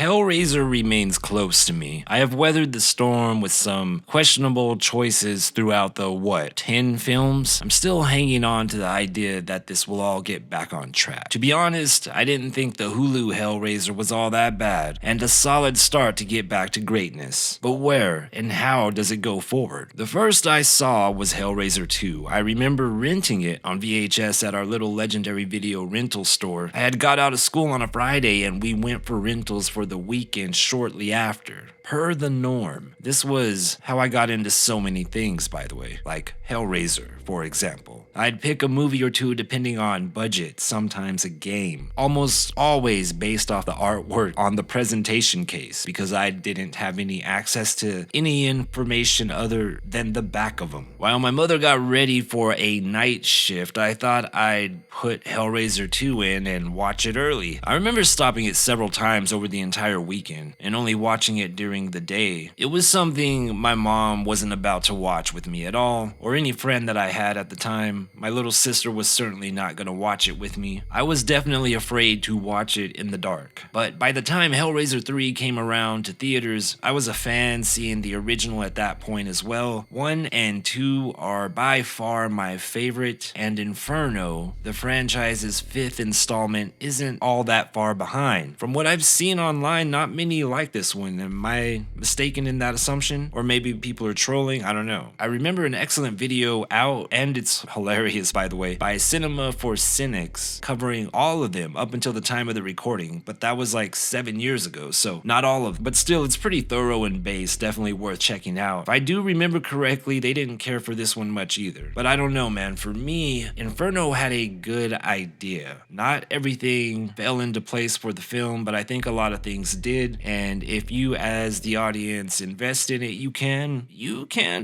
Hellraiser remains close to me. I have weathered the storm with some questionable choices throughout the 10 films? I'm still hanging on to the idea that this will all get back on track. To be honest, I didn't think the Hulu Hellraiser was all that bad, and a solid start to get back to greatness. But where and how does it go forward? The first I saw was Hellraiser 2. I remember renting it on VHS at our little legendary video rental store. I had got out of school on a Friday and we went for rentals for the weekend shortly after. Per the norm. This was how I got into so many things, by the way, like Hellraiser, for example. I'd pick a movie or two depending on budget, sometimes a game, almost always based off the artwork on the presentation case because I didn't have any access to any information other than the back of them. While my mother got ready for a night shift, I thought I'd put Hellraiser 2 in and watch it early. I remember stopping it several times over the entire weekend and only watching it during the day. It was something my mom wasn't about to watch with me at all, or any friend that I had at the time. My little sister was certainly not going to watch it with me. I was definitely afraid to watch it in the dark. But by the time Hellraiser 3 came around to theaters, I was a fan, seeing the original at that point as well. 1 and 2 are by far my favorite, and Inferno, the franchise's 5th installment, isn't all that far behind. From what I've seen online, not many like this one. Am I mistaken in that assumption? Or maybe people are trolling? I don't know. I remember an excellent video out, and it's hilarious by the way, by Cinema for Cynics, covering all of them up until the time of the recording, but that was like 7 years ago, so not all of them. But still, it's pretty thorough and based, definitely worth checking out. If I do remember correctly, they didn't care for this one much either. But I don't know, man. For me, Inferno had a good idea. Not everything fell into place for the film, but I think a lot of things did, and if you as the audience invest in it, you can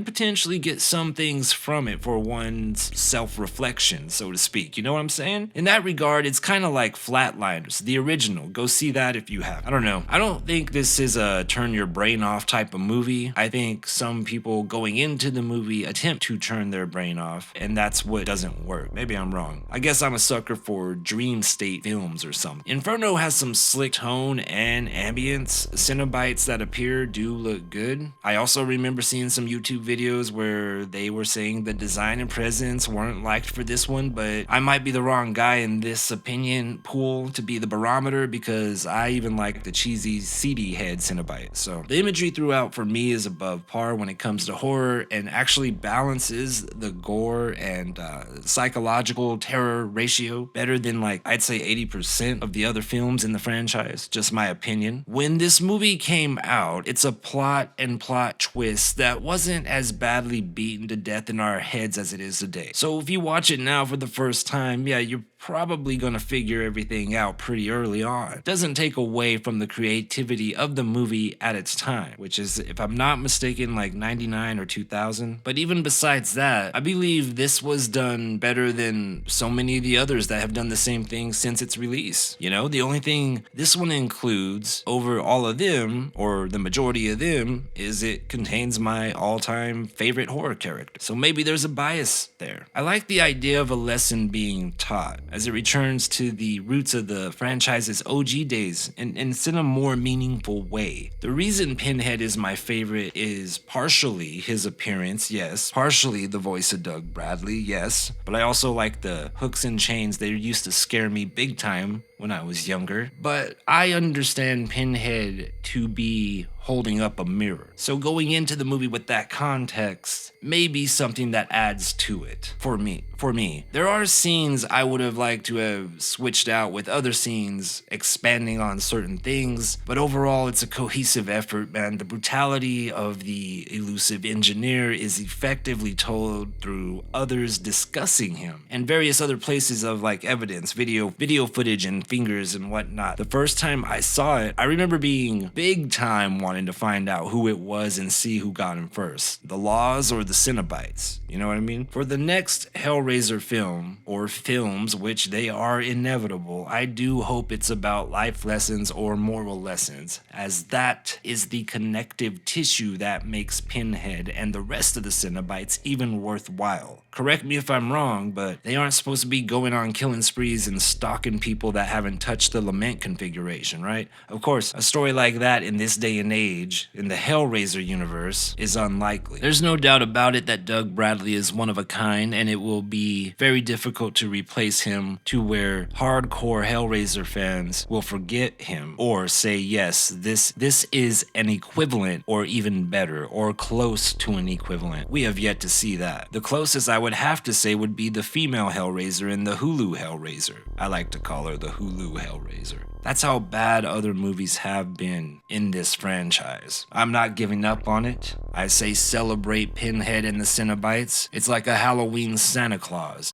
potentially get some things from it for one's self-reflection, so to speak. You know what I'm saying? In that regard, it's kind of like Flatliners, the original. Go see that if you have. I don't know. I don't think this is a turn your brain off type of movie. I think some people going into the movie attempt to turn their brain off, and that's what doesn't work. Maybe I'm wrong. I guess I'm a sucker for dream state films or something. Inferno has some slick tone and ambience. Cenobites that appear do look good. I also remember seeing some YouTube videos where they were saying the design and presence weren't liked for this one, but I might be the wrong guy in this opinion pool to be the barometer because I even like the cheesy CD head Cenobite. So the imagery throughout for me is above par when it comes to horror and actually balances the gore and psychological terror ratio better than like I'd say 80% of the other films in the franchise. Just my opinion. When this movie came out, it's a plot twist that wasn't as badly beaten to death in our heads as it is today. So if you watch it now for the first time, yeah, you're probably gonna figure everything out pretty early on. It doesn't take away from the creativity of the movie at its time, which is, if I'm not mistaken, like 99 or 2000. But even besides that, I believe this was done better than so many of the others that have done the same thing since its release. You know, the only thing this one includes over all of them, or the majority of them, is it contains my all-time favorite horror character. So maybe there's a bias there. I like the idea of a lesson being taught as it returns to the roots of the franchise's OG days and in a more meaningful way. The reason Pinhead is my favorite is partially his appearance, yes, partially the voice of Doug Bradley, yes, but I also like the hooks and chains. They used to scare me big time when I was younger, but I understand Pinhead to be holding up a mirror. So going into the movie with that context may be something that adds to it for me. There are scenes I would have liked to have switched out with other scenes expanding on certain things, but overall it's a cohesive effort, man. The brutality of the elusive engineer is effectively told through others discussing him and various other places of like evidence, video footage and fingers and whatnot. The first time I saw it, I remember being big time wanting to find out who it was and see who got him first, the Laws or the Cenobites. You know what I mean? For the next Hellraiser film, or films, which they are inevitable, I do hope it's about life lessons or moral lessons, as that is the connective tissue that makes Pinhead and the rest of the Cenobites even worthwhile. Correct me if I'm wrong, but they aren't supposed to be going on killing sprees and stalking people that have haven't touched the lament configuration, right? Of course, a story like that in this day and age, in the Hellraiser universe, is unlikely. There's no doubt about it that Doug Bradley is one of a kind, and it will be very difficult to replace him to where hardcore Hellraiser fans will forget him or say, yes, this is an equivalent or even better or close to an equivalent. We have yet to see that. The closest I would have to say would be the female Hellraiser in the Hulu Hellraiser. I like to call her the Hulu Hellraiser. That's how bad other movies have been in this franchise. I'm not giving up on it. I say celebrate Pinhead and the Cenobites. It's like a Halloween Santa Claus.